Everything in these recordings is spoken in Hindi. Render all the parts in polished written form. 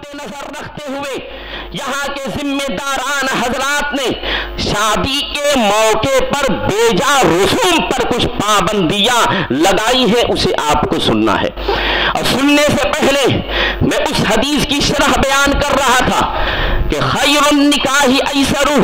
मद्देनजर रखते हुए यहाँ के जिम्मेदारान हजरात ने शादी के मौके पर बेजा रसूम पर कुछ पाबंदियां लगाई हैं, उसे आपको सुनना है। और सुनने से पहले मैं उस हदीस की शरह बयान कर रहा था कि खैरुन निकाही ऐसरू,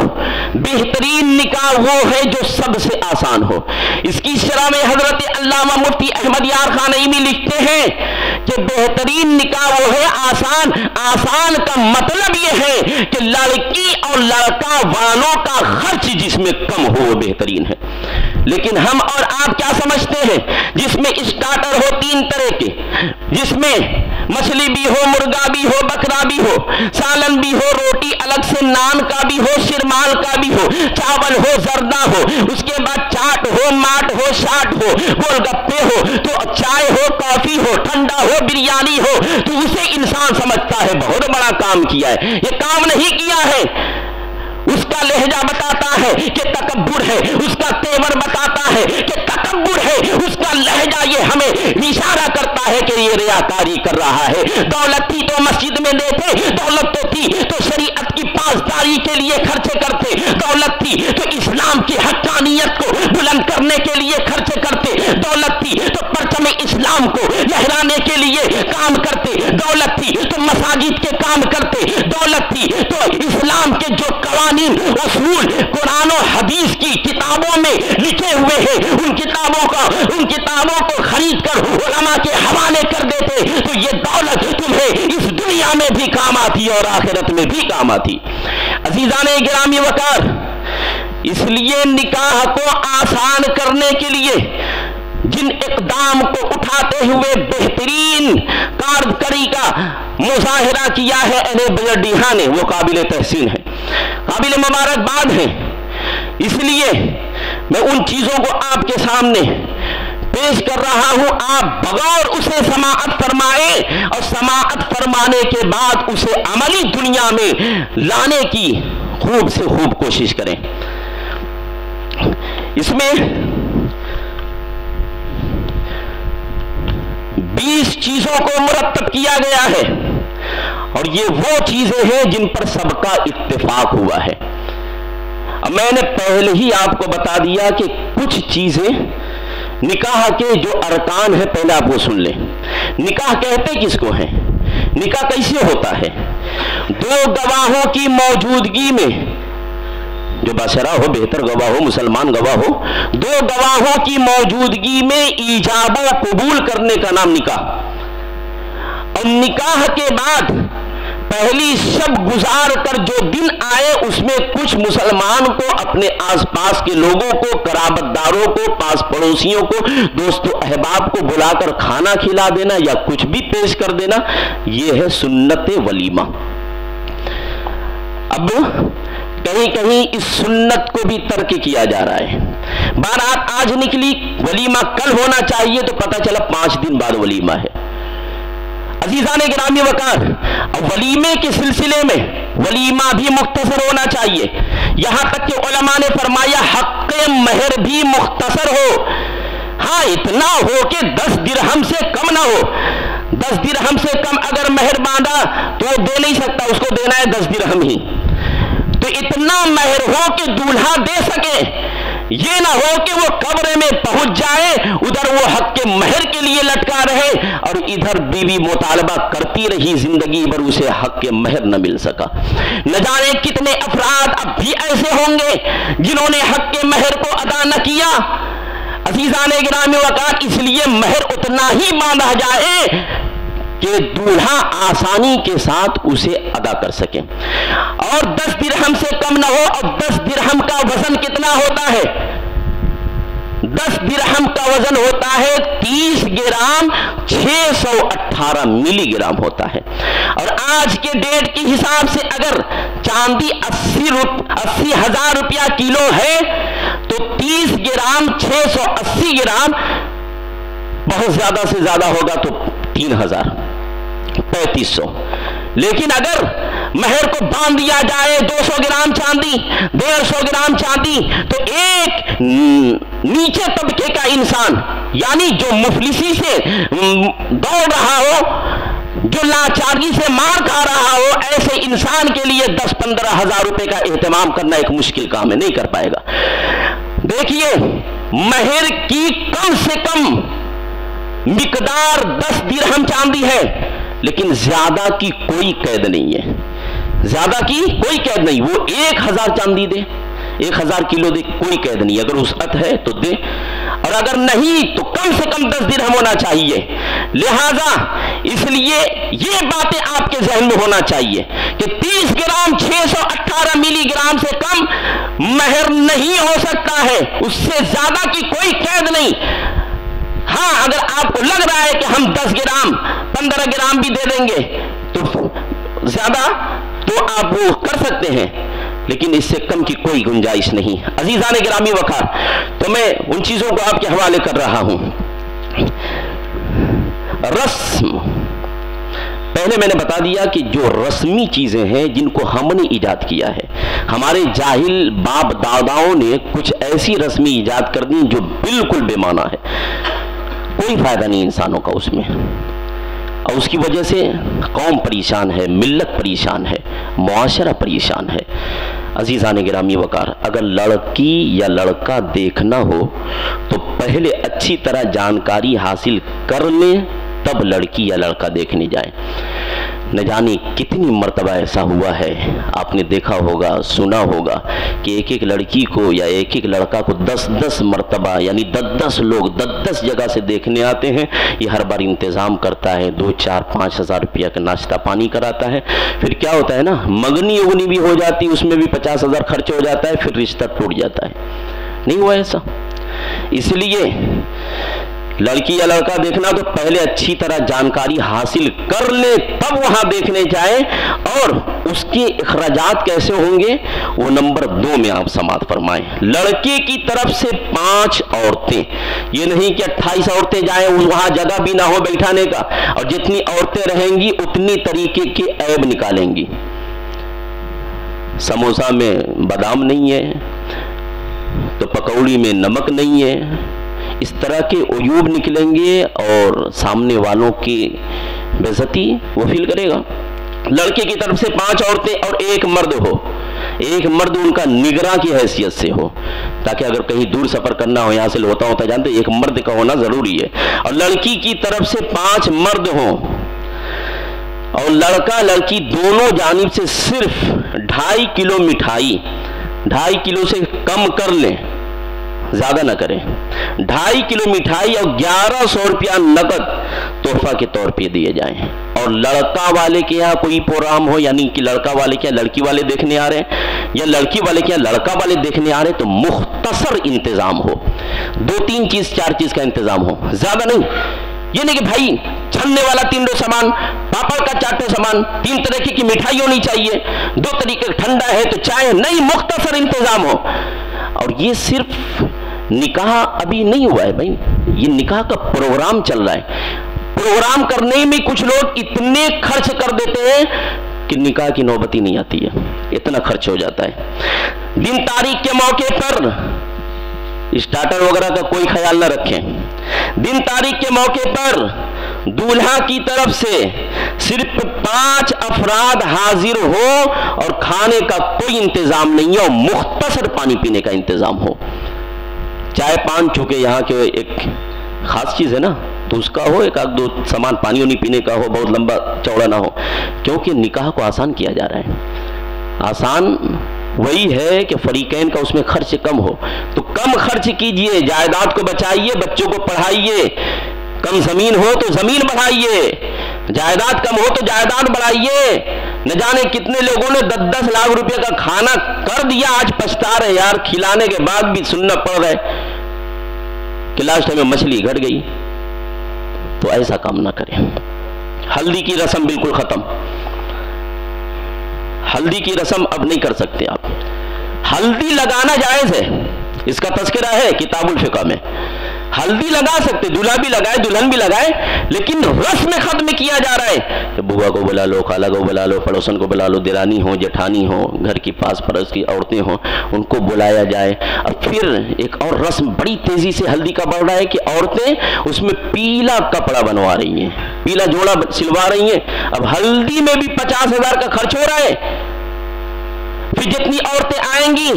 बेहतरीन निकाह वो है जो सबसे आसान हो। इसकी शरह में हजरत अल्लामा मुफ्ती अहमद यार खान नईमी लिखते हैं कि बेहतरीन निकाह वो है आसान। आसान का मतलब ये है कि लड़की और लड़का वालों का खर्च जिसमें कम हो वो बेहतरीन है। लेकिन हम और आप क्या समझते हैं, जिसमें स्टार्टर हो 3 तरह के, जिसमें मछली भी हो, मुर्गा भी हो, बकरा भी हो, सालन भी हो, रोटी अलग से नान का भी हो, शिरमाल का भी हो, चावल हो, जर्दा हो, उसके बाद चाट हो, माट हो, शाट हो, गोलगप्पे हो, तो चाय हो, कॉफी हो, ठंडा हो, बिरयानी हो, तो उसे इंसान समझता है बहुत बड़ा काम किया है। ये काम नहीं किया है। उसका लहजा बताता है कि तकब्बुर है, उसका तेवर बताता है कि तकब्बुर है, उसका लहजा ये हमें इशारा करता है कि ये रियाकारी कर रहा है। दौलत थी तो मस्जिद में देते, दौलत तो थी तो शरीयत की पासदारी के लिए खर्चे करते, दौलत थी तो इस्लाम की हक्कानियत को बुलंद करने के लिए खर्चे करते, दौलत थी तो परचम इस्लाम को लहराने के लिए काम करते, दौलत थी तो मसाजिद के काम करते, दौलत थी तो इस्लाम के जो कवानीन उसूल कुरान और हदीस की किताबों में लिखे हुए हैं उन किताबों को खरीद कर उलमा के हवाले कर देते, तो ये दौलत तुम्हें इस दुनिया में भी काम आती और आखिरत में भी काम आती। अजीजाने गिरामी वकार, इसलिए निकाह को आसान करने के लिए जिन इक़दाम को उठाते हुए बेहतरीन कारकरी का मुजाहिरा किया है अहले बजरडीहा ने, वो काबिल तहसीन है, काबिल मुबारकबाद है। इसलिए मैं उन चीजों को आपके सामने पेश कर रहा हूं, आप बगौर उसे समाअत फरमाए और समाअत फरमाने के बाद उसे अमली दुनिया में लाने की खूब से खूब कोशिश करें। इसमें 20 चीजों को मुरत्तब किया गया है और ये वो चीजें हैं जिन पर सबका इत्तेफाक हुआ है। अब मैंने पहले ही आपको बता दिया कि कुछ चीजें निकाह के जो अरकान है, पहले आप वो सुन लें। निकाह कहते किसको है, निकाह कैसे होता है? 2 गवाहों की मौजूदगी में, जो बशरा हो, बेहतर गवाह हो, मुसलमान गवाह हो, 2 गवाहों की मौजूदगी में ईजाब व कबूल करने का नाम निकाह। और निकाह के बाद पहली शब गुजार कर जो दिन आए उसमें कुछ मुसलमान को अपने आसपास के लोगों को, कराबतदारों को, पास पड़ोसियों को, दोस्तों अहबाब को बुलाकर खाना खिला देना या कुछ भी पेश कर देना, यह है सुन्नत वलीमा। अब कहीं कहीं इस सुन्नत को भी तर्क किया जा रहा है। बारात आज निकली, वलीमा कल होना चाहिए, तो पता चला 5 दिन बाद वलीमा है। अजीजाने गिरामी वकार, वलीमे के सिलसिले में वलीमा भी मुख्तसर होना चाहिए। यहां तक कि उलमा ने फरमाया हक़ महर भी मुख्तसर हो। हाँ, इतना हो कि 10 दिरहम से कम ना हो। 10 दिरहम से कम अगर महर बांधा तो वो दे नहीं सकता, उसको देना है 10 दिरहम ही। तो इतना महर हो कि दूल्हा दे सके, ये ना हो कि वो कब्र में पहुंच जाए, उधर वो हक के महर के लिए लटका रहे और इधर बीवी मुतालबा करती रही जिंदगी भर, उसे हक के महर न मिल सका। न जाने कितने अफराद अब भी ऐसे होंगे जिन्होंने हक के महर को अदा न किया। अजीजाने गिरामी वकार, इसलिए महर उतना ही बांधा जाए कि दूल्हा आसानी के साथ उसे अदा कर सके और 10 दिरहम से कम ना हो। और 10 दिरहम का वजन कितना होता है? 10 दिरहम का वजन होता है 30 ग्राम 618 मिलीग्राम होता है। और आज के डेट के हिसाब से अगर चांदी 80,000 रुपया किलो है तो 30 ग्राम 680 ग्राम, बहुत ज्यादा से ज्यादा होगा तो 3000, 3500। लेकिन अगर महर को बांध दिया जाए 200 ग्राम चांदी, 150 ग्राम चांदी, तो एक नीचे तबके का इंसान, यानी जो मुफलिसी से दौड़ रहा हो, जो लाचारी से मार खा रहा हो, ऐसे इंसान के लिए 10-15 हजार रुपए का एहतमाम करना एक मुश्किल काम है, नहीं कर पाएगा। देखिए, महर की कम से कम मिकदार 10 दिरहम चांदी है, लेकिन ज्यादा की कोई कैद नहीं है, ज्यादा की कोई कैद नहीं। वो 1000 चांदी दे, 1000 किलो दे, कोई कैद नहीं। अगर उसअत है तो दे, और अगर नहीं तो कम से कम 10 दिरहम होना चाहिए। लिहाजा इसलिए ये बातें आपके जहन में होना चाहिए कि 30 ग्राम 618 मिलीग्राम से कम महर नहीं हो सकता है, उससे ज्यादा की कोई कैद नहीं। हाँ, अगर आपको लग रहा है कि हम 10 ग्राम 15 ग्राम भी दे देंगे तो ज्यादा, तो आप वो कर सकते हैं, लेकिन इससे कम की कोई गुंजाइश नहीं। अजीजान गिरामी वकार, तो मैं उन चीजों को आपके हवाले कर रहा हूं। रस्म, पहले मैंने बता दिया कि जो रस्मी चीजें हैं जिनको हमने इजाद किया है, हमारे जाहिल बाप दादाओं ने कुछ ऐसी रस्मी इजाद कर दी जो बिल्कुल बेमाना है, कोई फायदा नहीं इंसानों का उसमें, और उसकी वजह से कौम परेशान है, मिल्लत परेशान है, मुआशरा परेशान है। अजीज़ान गिरामी वकार, अगर लड़की या लड़का देखना हो तो पहले अच्छी तरह जानकारी हासिल कर लें, तब लड़की या लड़का देखने जाए। न जाने कितनी मर्तबा ऐसा हुआ है, आपने देखा होगा, सुना होगा कि एक एक लड़की को या एक एक लड़का को 10-10 मर्तबा, यानी 10-10 लोग 10-10 जगह से देखने आते हैं। ये हर बार इंतज़ाम करता है, 2-4-5 हज़ार रुपया का नाश्ता पानी कराता है। फिर क्या होता है ना, मंगनी उगनी भी हो जाती है, उसमें भी 50 हज़ार खर्च हो जाता है, फिर रिश्ता टूट जाता है। नहीं हुआ ऐसा? इसलिए लड़की या लड़का देखना तो पहले अच्छी तरह जानकारी हासिल कर ले, तब वहां देखने जाए। और उसके इखराजात कैसे होंगे वो नंबर 2 में आप समात फरमाएं। लड़के की तरफ से 5 औरतें, ये नहीं कि 28 औरतें जाएं, वहां जगह भी ना हो बैठाने का, और जितनी औरतें रहेंगी उतनी तरीके के ऐब निकालेंगी। समोसा में बादाम नहीं है तो पकौड़ी में नमक नहीं है, इस तरह के उयूब निकलेंगे और सामने वालों की बेइज्जती वो फील करेगा। लड़के की तरफ से 5 औरतें और 1 मर्द हो, 1 मर्द उनका निगरां की हैसियत से हो, ताकि अगर कहीं दूर सफर करना हो, यहाँ से होता जानते, 1 मर्द का होना जरूरी है। और लड़की की तरफ से 5 मर्द हो, और लड़का लड़की दोनों जानिब से सिर्फ 2.5 किलो मिठाई, 2.5 किलो से कम कर लें, ज्यादा ना करें, 2.5 किलो मिठाई और 1100 रुपया नकद तोहफा के तौर पे दिए जाएं। और लड़का वाले के यहाँ कोई प्रोग्राम हो, यानी कि लड़का वाले क्या लड़की वाले देखने आ रहे हैं, या लड़की वाले क्या लड़का वाले देखने आ रहे हैं, तो मुख्तसर इंतजाम हो, 2-3 चीज 4 चीज का इंतजाम हो, ज्यादा नहीं। ये नहीं कि भाई छनने वाला 3 सामान, पापड़ का चाटे सामान, 3 तरीके की मिठाई होनी चाहिए, 2 तरीके ठंडा है तो चाय नहीं, मुख्तसर इंतजाम हो। और ये सिर्फ निकाह अभी नहीं हुआ है भाई, ये निकाह का प्रोग्राम चल रहा है। प्रोग्राम करने में कुछ लोग इतने खर्च कर देते हैं कि निकाह की नौबत ही नहीं आती है, इतना खर्च हो जाता है। दिन तारीख के मौके पर स्टार्टर वगैरह का कोई ख्याल न रखें। दिन तारीख के मौके पर दूल्हा की तरफ से सिर्फ 5 अफराद हाजिर हो और खाने का कोई इंतजाम नहीं हो, मुख्तसर पानी पीने का इंतजाम हो। चाय पान चूंकि यहाँ के एक खास चीज है ना, तो उसका हो, 1-2 सामान पानी वानी पीने का हो, बहुत लंबा चौड़ा ना हो, क्योंकि निकाह को आसान किया जा रहा है। आसान वही है कि फरीकैन का उसमें खर्च कम हो, तो कम खर्च कीजिए, जायदाद को बचाइए, बच्चों को पढ़ाइए। कम जमीन हो तो जमीन बढ़ाइए, जायदाद कम हो तो जायदाद बढ़ाइए। न जाने कितने लोगों ने 10-10 लाख रुपए का खाना कर दिया, आज पछता रहे यार, खिलाने के बाद भी सुनना पड़ रहा है कि लास्ट में मछली घट गई। तो ऐसा काम ना करें। हल्दी की रस्म बिल्कुल खत्म, हल्दी की रस्म अब नहीं कर सकते आप। हल्दी लगाना जायज है, इसका तज़किरा है किताबुल फिक़ह में। हल्दी लगा सकते, दूल्हा भी लगाए दुल्हन भी लगाए, लेकिन रस्म खत्म किया जा रहा है कि बुआ को बुला लो, खाला को बुला लो, पड़ोसन को बुला लो, देरानी हो, जेठानी हो, घर की पास पड़ोस की औरतें हो, उनको बुलाया जाए। और फिर एक और रस्म बड़ी तेजी से हल्दी का बढ़ रहा है कि औरतें उसमें पीला कपड़ा बनवा रही हैं, पीला जोड़ा सिलवा रही हैं। अब हल्दी में भी 50,000 का खर्च हो रहा है। फिर जितनी औरतें आएंगी,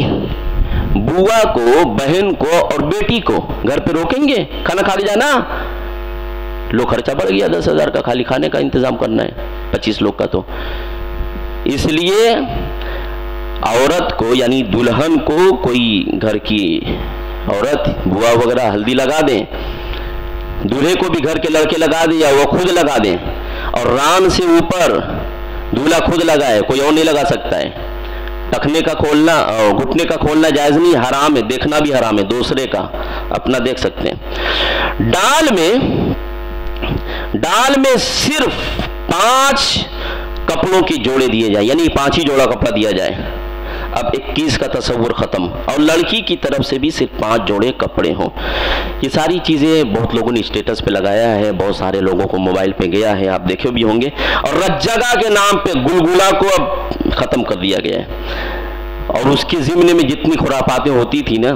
बुआ को, बहन को और बेटी को घर पे रोकेंगे, खाना खा के जाना। लो खर्चा बढ़ गया 10,000 का, खाली खाने का इंतजाम करना है 25 लोग का। तो इसलिए औरत को यानी दुल्हन को कोई घर की औरत बुआ वगैरह हल्दी लगा दें, दूल्हे को भी घर के लड़के लगा दें या वो खुद लगा दें, और रान से ऊपर दूल्हा खुद लगाए, कोई और नहीं लगा सकता है। टखने का खोलना और घुटने का खोलना जायज नहीं, हराम है, देखना भी हराम है, दूसरे का अपना देख सकते हैं। डाल में सिर्फ 5 कपड़ों के जोड़े दिए जाए, यानी 5 ही जोड़ा कपड़ा दिया जाए। अब 21 का तस्वुर खत्म, और लड़की की तरफ से भी सिर्फ 5 जोड़े कपड़े हों। ये सारी चीजें बहुत लोगों ने स्टेटस पे लगाया है, बहुत सारे लोगों को मोबाइल पे गया है, आप देखे भी होंगे। और रज्जगा के नाम पे गुलगुला को अब खत्म कर दिया गया है। और उसके ज़िम्ने में जितनी खुराफातें होती थी ना,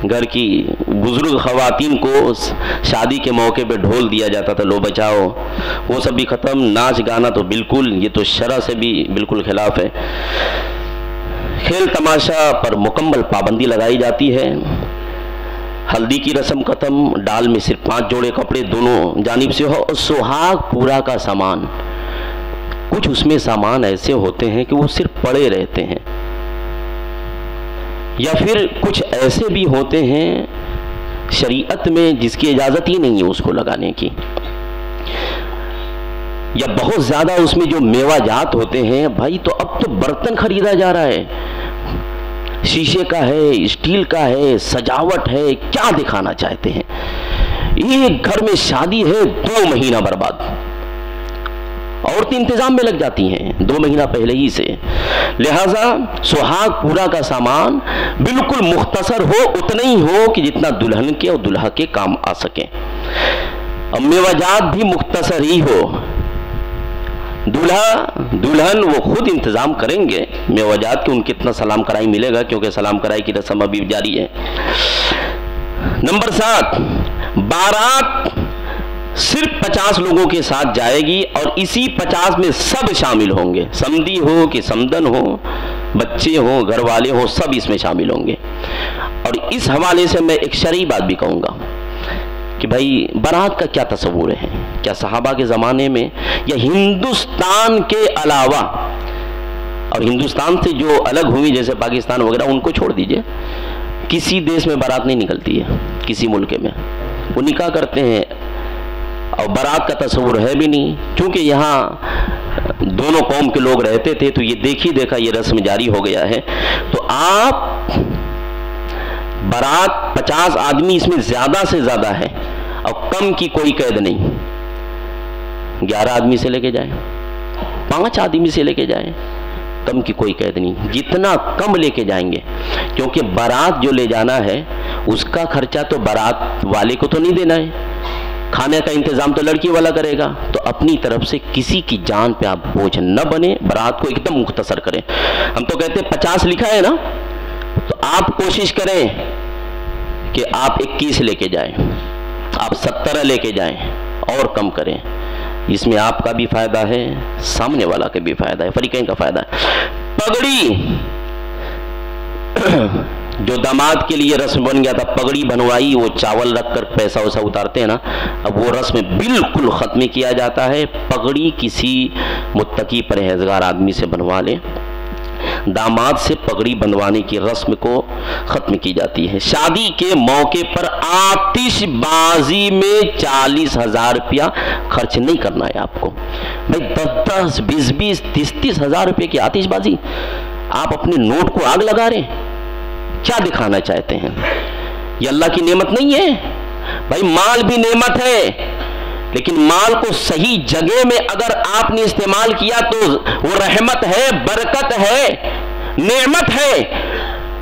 घर की बुजुर्ग खवातीन को शादी के मौके पे ढोल दिया जाता था, लो बचाओ, वो सब भी खत्म। नाच गाना तो बिल्कुल, ये तो शरअ से भी बिल्कुल खिलाफ है। खेल तमाशा पर मुकम्मल पाबंदी लगाई जाती है। हल्दी की रस्म खत्म, डाल में सिर्फ 5 जोड़े कपड़े दोनों जानिब से हो। और सुहाग पूरा का सामान, कुछ उसमें सामान ऐसे होते हैं कि वो सिर्फ पड़े रहते हैं, या फिर कुछ ऐसे भी होते हैं शरीयत में जिसकी इजाज़त ही नहीं है उसको लगाने की, या बहुत ज़्यादा उसमें जो मेवाजात होते हैं। भाई तो अब तो बर्तन खरीदा जा रहा है, शीशे का है, स्टील का है, सजावट है, क्या दिखाना चाहते हैं। ये घर में शादी है, 2 महीना बर्बाद, औरतें इंतजाम में लग जाती हैं 2 महीना पहले ही से। लिहाजा सुहाग पूरा का सामान बिल्कुल मुख्तसर हो, उतना ही हो कि जितना दुल्हन के और दुल्हा के काम आ सके। अब मेवाजात भी मुख्तसर ही हो, दूल्हा दुल्हन वो खुद इंतजाम करेंगे मेवाजात के, उनके इतना सलाम कराई मिलेगा, क्योंकि सलाम कराई की रस्म अभी जारी है। नंबर 7, बारात सिर्फ 50 लोगों के साथ जाएगी, और इसी 50 में सब शामिल होंगे, समधी हो कि समदन हो, बच्चे हो, घर वाले हो, सब इसमें शामिल होंगे। और इस हवाले से मैं एक शरई बात भी कहूँगा कि भाई बारात का क्या तस्वुर है, क्या सहाबा के ज़माने में या हिंदुस्तान के अलावा, और हिंदुस्तान से जो अलग हुई जैसे पाकिस्तान वगैरह, उनको छोड़ दीजिए, किसी देश में बारात नहीं निकलती है, किसी मुल्क में वो निकाह करते हैं और बारात का तस्वुर है भी नहीं। क्योंकि यहाँ दोनों कौम के लोग रहते थे, तो ये देखी देखा ये रस्म जारी हो गया है। तो आप बारात 50 आदमी, इसमें ज़्यादा से ज़्यादा है, और कम की कोई कैद नहीं। 11 आदमी से लेके जाए, 5 आदमी से लेके जाए, कम की कोई कैद नहीं, जितना कम लेके जाएंगे। क्योंकि बारात जो ले जाना है उसका खर्चा तो बारात वाले को तो नहीं देना है, खाने का इंतजाम तो लड़की वाला करेगा। तो अपनी तरफ से किसी की जान पे आप बोझ न बने, बारात को एकदम मुख्तसर करें। हम तो कहते हैं 50 लिखा है ना, तो आप कोशिश करें कि आप 21 लेके जाएं, आप 17 लेके जाएं, और कम करें। इसमें आपका भी फायदा है, सामने वाला का भी फायदा है, फरीकैन का फायदा है। पगड़ी जो दामाद के लिए रस्म बन गया था, पगड़ी बनवाई, वो चावल रखकर पैसा वैसा उतारते हैं ना, अब वो रस्म बिल्कुल ख़त्म किया जाता है। पगड़ी किसी मुत्तकी परहेजगार आदमी से बनवा लें, दामाद से पगड़ी बनवाने की रस्म को ख़त्म की जाती है। शादी के मौके पर आतिशबाजी में 40,000 रुपया खर्च नहीं करना है आपको। भाई 10-10, 20-20, 30-30 हज़ार रुपये की आतिशबाजी, आप अपने नोट को आग लगा रहे हैं, क्या दिखाना चाहते हैं? ये अल्लाह की नेमत नहीं है भाई, माल भी नेमत है, लेकिन माल को सही जगह में अगर आपने इस्तेमाल किया तो वो रहमत है, बरकत है, नेमत है,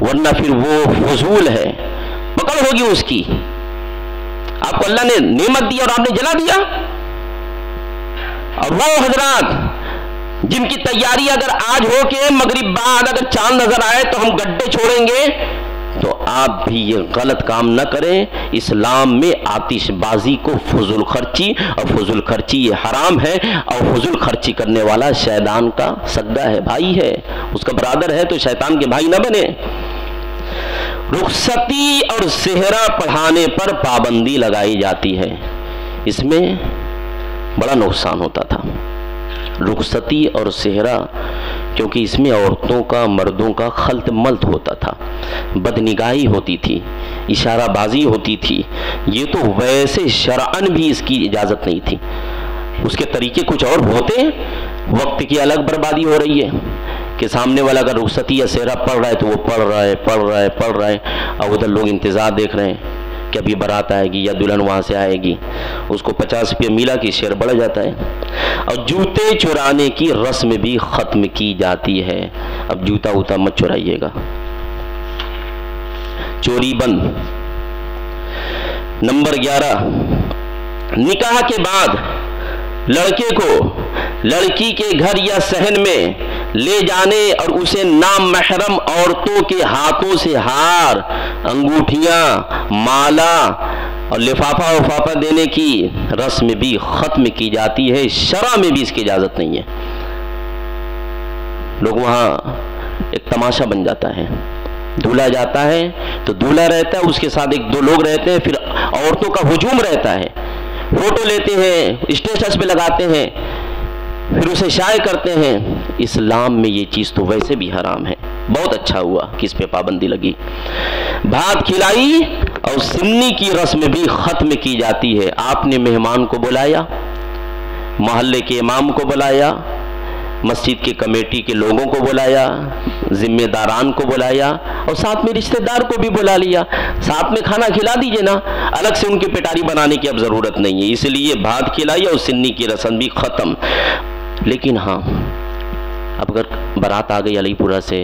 वरना फिर वो फजूल है, पकड़ होगी उसकी। आपको अल्लाह ने नेमत दी और आपने जला दिया। और वो हजरात जिनकी तैयारी अगर आज हो के मगरिब बाद अगर चांद नजर आए तो हम गड्ढे छोड़ेंगे, तो आप भी ये गलत काम न करें। इस्लाम में आतिशबाजी को फजूल खर्ची, और फजूल खर्ची ये हराम है, और फजूल खर्ची करने वाला शैतान का सगा है, भाई है, उसका बरादर है, तो शैतान के भाई न बने। रुखसती और सेहरा पढ़ाने पर पाबंदी लगाई जाती है, इसमें बड़ा नुकसान होता था। रुखसती और सेहरा, क्योंकि इसमें औरतों का मर्दों का खल्त मल्त होता था, बदनिगाही होती थी, इशाराबाजी होती थी। ये तो वैसे शरअन भी इसकी इजाज़त नहीं थी, उसके तरीके कुछ और होते। वक्त की अलग बर्बादी हो रही है कि सामने वाला अगर रुखसती या सेहरा पढ़ रहा है तो वो पढ़ रहा है, और उधर लोग इंतज़ार देख रहे हैं कि अभी बारात आएगी या दुल्हन वहाँ से आएगी। उसको 50 रुपये मिला कि शेर बढ़ जाता है। और जूते चुराने की रस्म भी ख़त्म की जाती है। अब जूता वूता मत चुराइएगा, चोरी बंद। नंबर 11, निकाह के बाद लड़के को लड़की के घर या सहन में ले जाने और उसे नामहरम औरतों के हाथों से हार, अंगूठियां, माला और लिफाफा वफाफा देने की रस्म भी खत्म की जाती है। शरा में भी इसकी इजाजत नहीं है। लोग वहां एक तमाशा बन जाता है, दूल्हा जाता है तो दूल्हा रहता है, उसके साथ 1-2 लोग रहते हैं, फिर औरतों का हुजूम रहता है, फोटो लेते हैं, स्टेटस पे लगाते हैं, फिर उसे शाये करते हैं। इस्लाम में ये चीज़ तो वैसे भी हराम है। बहुत अच्छा हुआ कि इस पे पाबंदी लगी। भात खिलाई और सिन्नी की रस्म भी ख़त्म की जाती है। आपने मेहमान को बुलाया, मोहल्ले के इमाम को बुलाया, मस्जिद के कमेटी के लोगों को बुलाया, जिम्मेदारान को बुलाया, और साथ में रिश्तेदार को भी बुला लिया, साथ में खाना खिला दीजिए ना। अलग से उनकी पिटारी बनाने की अब ज़रूरत नहीं है। इसलिए भात खिलाई और सिन्नी की रस्म भी ख़त्म। लेकिन हाँ, अब अगर बारात आ गई अलीपुरा से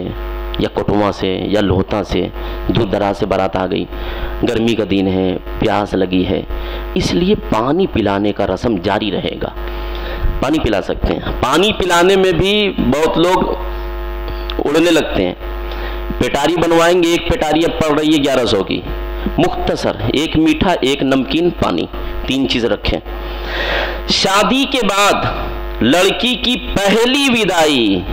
या कटुआ से या लोहता से, दूर दराज से बारात आ गई, गर्मी का दिन है, प्यास लगी है, इसलिए पानी पिलाने का रस्म जारी रहेगा। पानी पिला सकते हैं। पानी पिलाने में भी बहुत लोग उड़ने लगते हैं। पेटारी बनवाएंगे, एक पेटारी अब पड़ रही है 1100 की। मुख्तसर, एक मीठा, एक नमकीन, पानी, 3 चीज़ रखें। शादी के बाद लड़की की पहली विदाई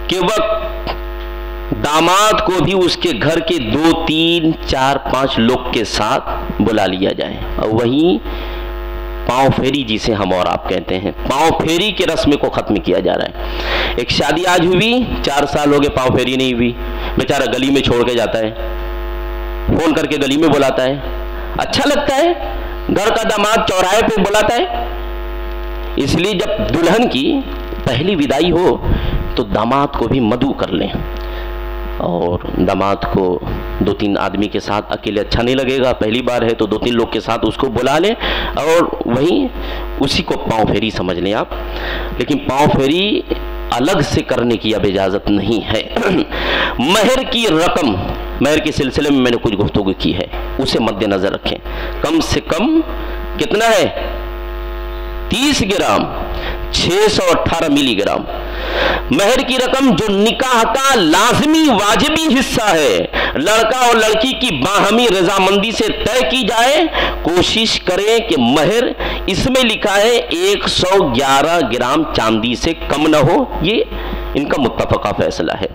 के वक्त दामाद को भी उसके घर के 2, 3, 4, 5 लोग के साथ बुला लिया जाए, और वहीं पाँव फेरी, जिसे हम और आप कहते हैं, पाँव फेरी के रस्म को ख़त्म किया जा रहा है। एक शादी आज हुई, 4 साल हो गए, पाँव फेरी नहीं हुई, बेचारा गली में छोड़ के जाता है, फ़ोन करके गली में बुलाता है। अच्छा लगता है? घर का दामाद चौराहे पे बुलाता है। इसलिए जब दुल्हन की पहली विदाई हो तो दामाद को भी मदऊ कर लें, और दामाद को 2-3 आदमी के साथ अकेले अच्छा नहीं लगेगा, पहली बार है तो 2-3 लोग के साथ उसको बुला लें, और वहीं उसी को पाँव फेरी समझ लें आप। लेकिन पाँव फेरी अलग से करने की अब इजाज़त नहीं है। महर की रकम, महर के सिलसिले में मैंने कुछ गुफ्तगू की है, उसे मद्देनज़र रखें। कम से कम कितना है? 30 ग्राम, 618 मिलीग्राम। महर की रकम जो निकाह का लाजमी वाजिबी हिस्सा है, लड़का और लड़की की बाहमी रजामंदी से तय की जाए। कोशिश करें कि महर इसमें लिखा है 111 ग्राम चांदी से कम न हो, ये इनका मुत्तफ़क़ा फैसला है।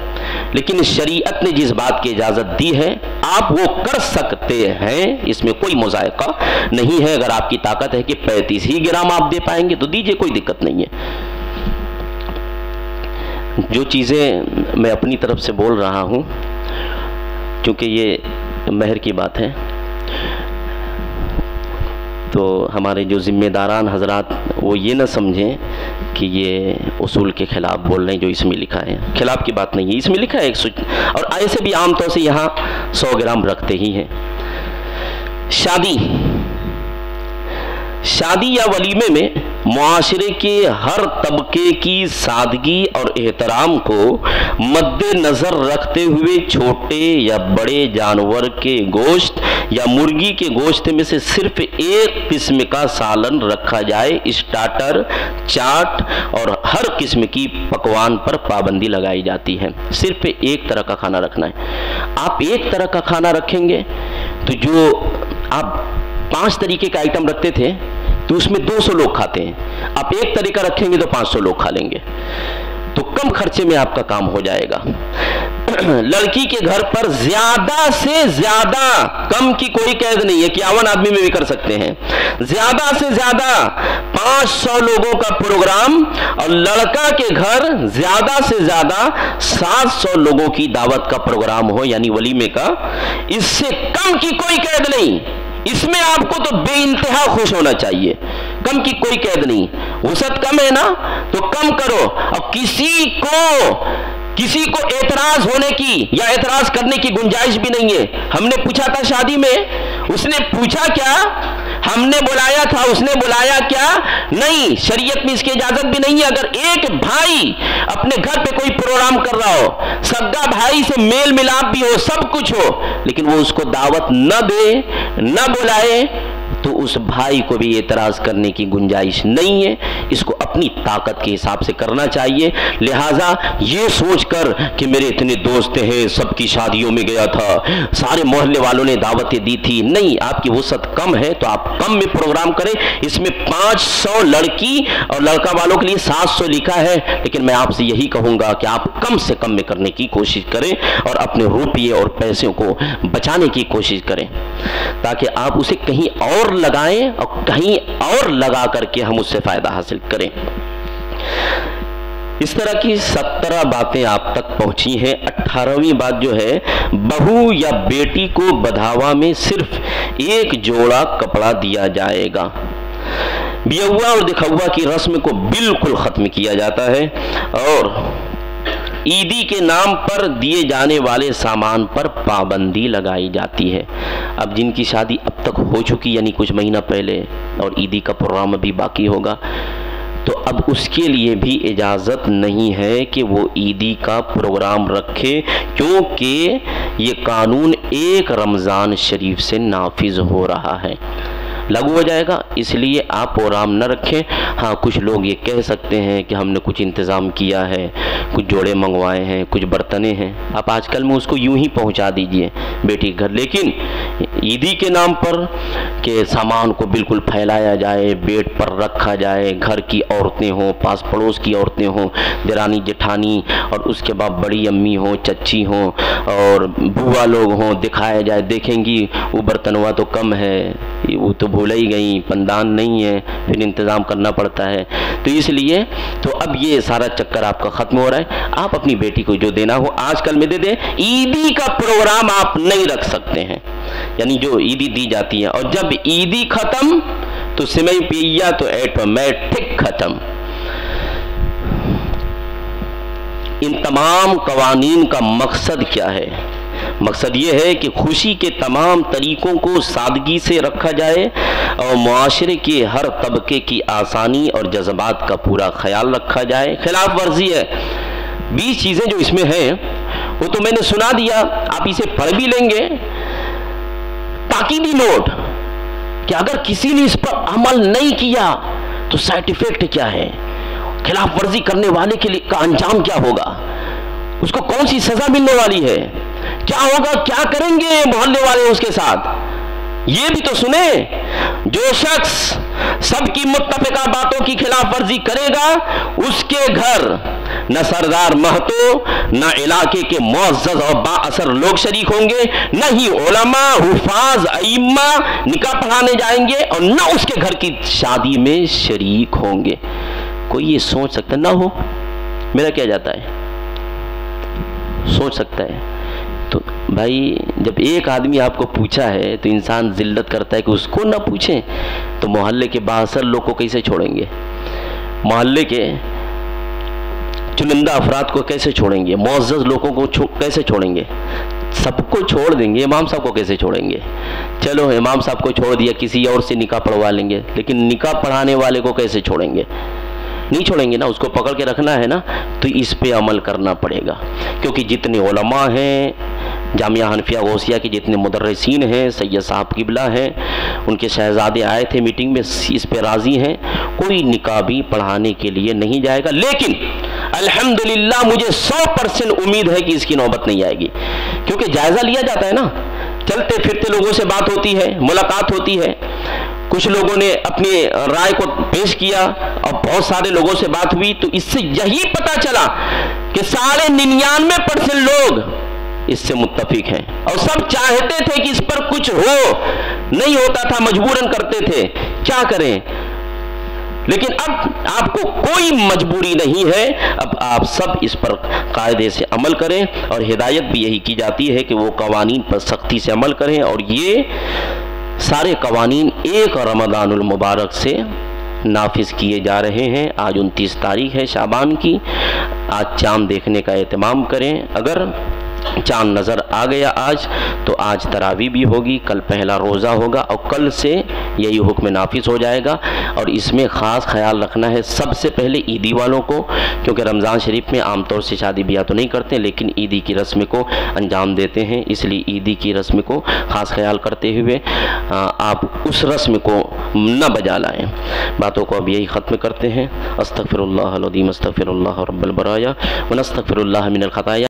लेकिन शरीयत ने जिस बात की इजाज़त दी है आप वो कर सकते हैं, इसमें कोई मुज़ायक़ा नहीं है। अगर आपकी ताकत है कि 35 ही ग्राम आप दे पाएंगे तो दीजिए, कोई दिक्कत नहीं है। जो चीज़ें मैं अपनी तरफ से बोल रहा हूँ, क्योंकि ये महर की बात है, तो हमारे जो ज़िम्मेदारान हजरात वो ये ना समझें कि ये उसूल के ख़िलाफ़ बोल रहे हैं। जो इसमें लिखा है खिलाफ की बात नहीं है, इसमें लिखा है 100, और ऐसे भी आमतौर से यहाँ 100 ग्राम रखते ही हैं। शादी या वलीमे में मुआशरे के हर तबके की सादगी और एहतराम को मद्देनज़र रखते हुए छोटे या बड़े जानवर के गोश्त या मुर्गी के गोश्त में से सिर्फ एक किस्म का सालन रखा जाए। स्टार्टर, चाट और हर किस्म की पकवान पर पाबंदी लगाई जाती है। सिर्फ एक तरह का खाना रखना है। आप एक तरह का खाना रखेंगे तो जो आप 5 तरीके का आइटम रखते थे तो उसमें 200 लोग खाते हैं, आप एक तरीका रखेंगे तो 500 लोग खा लेंगे। तो कम खर्चे में आपका काम हो जाएगा। लड़की के घर पर ज्यादा से ज्यादा, कम की कोई कैद नहीं है, 51 आदमी में भी कर सकते हैं। ज्यादा से ज्यादा 500 लोगों का प्रोग्राम, और लड़का के घर ज्यादा से ज्यादा 700 लोगों की दावत का प्रोग्राम हो, यानी वलीमे का। इससे कम की कोई कैद नहीं। इसमें आपको तो बेइंतहा खुश होना चाहिए। कम की कोई कैद नहीं। वसत कम है ना तो कम करो। और किसी को एतराज होने की या एतराज करने की गुंजाइश भी नहीं है। हमने पूछा था शादी में, उसने पूछा क्या, हमने बुलाया था, उसने बुलाया क्या, नहीं, शरीयत में इसकी इजाजत भी नहीं है। अगर एक भाई अपने घर पे कोई प्रोग्राम कर रहा हो, सगा भाई से मेल मिलाप भी हो, सब कुछ हो, लेकिन वो उसको दावत न दे, न बुलाए, तो उस भाई को भी एतराज करने की गुंजाइश नहीं है। इसको अपनी ताकत के हिसाब से करना चाहिए। लिहाजा ये सोचकर कि मेरे इतने दोस्त हैं, सबकी शादियों में गया था, सारे मोहल्ले वालों ने दावतें दी थी, नहीं, आपकी वसत कम है तो आप कम में प्रोग्राम करें। इसमें 500 लड़की और लड़का वालों के लिए 700 लिखा है, लेकिन मैं आपसे यही कहूंगा कि आप कम से कम में करने की कोशिश करें और अपने रुपये और पैसों को बचाने की कोशिश करें, ताकि आप उसे कहीं और लगाएं और कहीं और लगा करके हम उससे फायदा हासिल करें। इस तरह की 17 बातें आप तक पहुंची हैं। 18वीं बात जो है, बहू या बेटी को बधावा में सिर्फ एक जोड़ा कपड़ा दिया जाएगा। बियहुआ और दिखहुआ की रस्म को बिल्कुल खत्म किया जाता है और ईदी के नाम पर दिए जाने वाले सामान पर पाबंदी लगाई जाती है। अब जिनकी शादी अब तक हो चुकी, यानी कुछ महीना पहले, और ईदी का प्रोग्राम अभी बाकी होगा, तो अब उसके लिए भी इजाज़त नहीं है कि वो ईदी का प्रोग्राम रखे, क्योंकि ये कानून 1 रमज़ान शरीफ से नाफिज हो रहा है, लागू हो जाएगा। इसलिए आप प्रोग्राम न रखें। हाँ, कुछ लोग ये कह सकते हैं कि हमने कुछ इंतज़ाम किया है, कुछ जोड़े मंगवाए हैं, कुछ बर्तने हैं, आप आजकल में उसको यूं ही पहुंचा दीजिए बेटी के घर। लेकिन ईदी के नाम पर के सामान को बिल्कुल फैलाया जाए, बेड पर रखा जाए, घर की औरतें हों, पास पड़ोस की औरतें हों, देरानी जेठानी, और उसके बाद बड़ी अम्मी हों, चच्ची हों और बुआ लोग हों, दिखाया जाए, देखेंगी वो बर्तनवा तो कम है, वो तो भूल ही गई, पंदान नहीं है, फिर इंतज़ाम करना पड़ता है। तो इसलिए तो अब ये सारा चक्कर आपका ख़त्म हो रहा है। आप अपनी बेटी को जो देना हो आजकल में दे दें। ईदी का प्रोग्राम आप नहीं रख सकते हैं, यानी जो ईदी दी जाती है, और जब ईदी ख़त्म तो सिमई पिया तो ऑटोमेटिक ख़त्म। इन तमाम कवानीन का मकसद क्या है? मकसद ये है कि खुशी के तमाम तरीक़ों को सादगी से रखा जाए और मुआशरे के हर तबके की आसानी और जज्बात का पूरा ख्याल रखा जाए। खिलाफ वर्जी है 20 चीज़ें जो इसमें हैं वो तो मैंने सुना दिया, आप इसे पढ़ भी लेंगे। ताकीदी नोट कि अगर किसी ने इस पर अमल नहीं किया तो साइड इफेक्ट क्या है, खिलाफ वर्जी करने वाले के लिए का अंजाम क्या होगा, उसको कौन सी सजा मिलने वाली है, क्या होगा, क्या करेंगे मोहल्ले वाले उसके साथ, ये भी तो सुने। जो शख्स सबकी मुत्तफिका बातों की खिलाफ वर्जी करेगा उसके घर न सरदार महतो, न इलाके के मुअज़्ज़ज़ और बाअसर लोग शरीक होंगे, न ही उलमा, हुफाज, अइम्मा निकाह पढ़ाने जाएंगे, और न उसके घर की शादी में शरीक होंगे। कोई ये सोच सकता ना हो, मेरा क्या जाता है, सोच सकता है। तो भाई जब एक आदमी आपको पूछा है तो इंसान जिल्लत करता है कि उसको ना पूछें, तो मोहल्ले के बाअसर लोग को कैसे छोड़ेंगे, मोहल्ले के चुनिंदा अफराद को कैसे छोड़ेंगे, मुअज़्ज़ज़ लोगों को कैसे छोड़ेंगे, सबको छोड़ देंगे, इमाम साहब को कैसे छोड़ेंगे? चलो इमाम साहब को छोड़ दिया, किसी और से निकाह पढ़वा लेंगे, लेकिन निकाह पढ़ाने वाले को कैसे छोड़ेंगे? नहीं छोड़ेंगे ना, उसको पकड़ के रखना है ना। तो इस पे अमल करना पड़ेगा, क्योंकि जितने उलमा हैं जामिया हनफिया गौसिया के, जितने मुदर्रिसीन हैं, सैयद साहब किबला हैं, उनके शहजादे आए थे मीटिंग में, इस पे राज़ी हैं, कोई निकाह भी पढ़ाने के लिए नहीं जाएगा। लेकिन अल्हम्दुलिल्लाह मुझे 100% उम्मीद है कि इसकी नौबत नहीं आएगी, क्योंकि जायज़ा लिया जाता है ना, चलते फिरते लोगों से बात होती है, मुलाकात होती है, कुछ लोगों ने अपनी राय को पेश किया और बहुत सारे लोगों से बात हुई, तो इससे यही पता चला कि 99.99% लोग इससे मुत्तफिक हैं और सब चाहते थे कि इस पर कुछ हो, नहीं होता था, मजबूरन करते थे, क्या करें। लेकिन अब आपको कोई मजबूरी नहीं है, अब आप सब इस पर कायदे से अमल करें, और हिदायत भी यही की जाती है कि वो कवानीन पर सख्ती से अमल करें। और ये सारे कवानीन 1 रमज़ानुल मुबारक से नाफिज किए जा रहे हैं। आज 29 तारीख है शाबान की, आज चाँद देखने का एहतमाम करें। अगर चाँद नज़र आ गया आज, तो आज तरावी भी होगी, कल पहला रोज़ा होगा और कल से यही हुक्म नाफिज हो जाएगा। और इसमें ख़ास ख्याल रखना है सबसे पहले ईदी वालों को, क्योंकि रमज़ान शरीफ में आमतौर से शादी ब्याह तो नहीं करते, लेकिन ईदी की रस्म को अंजाम देते हैं, इसलिए ईदी की रस्म को ख़ास ख्याल करते हुए आप उस रस्म को न बजा लाएँ। बातों को अब यही ख़त्म करते हैं। अस्तग़फिरुल्लाह अल-अज़ीम, अस्तग़फिरुल्लाह रब्बल बराया व नस्तग़फिरुल्लाह मिनल ख़ताया।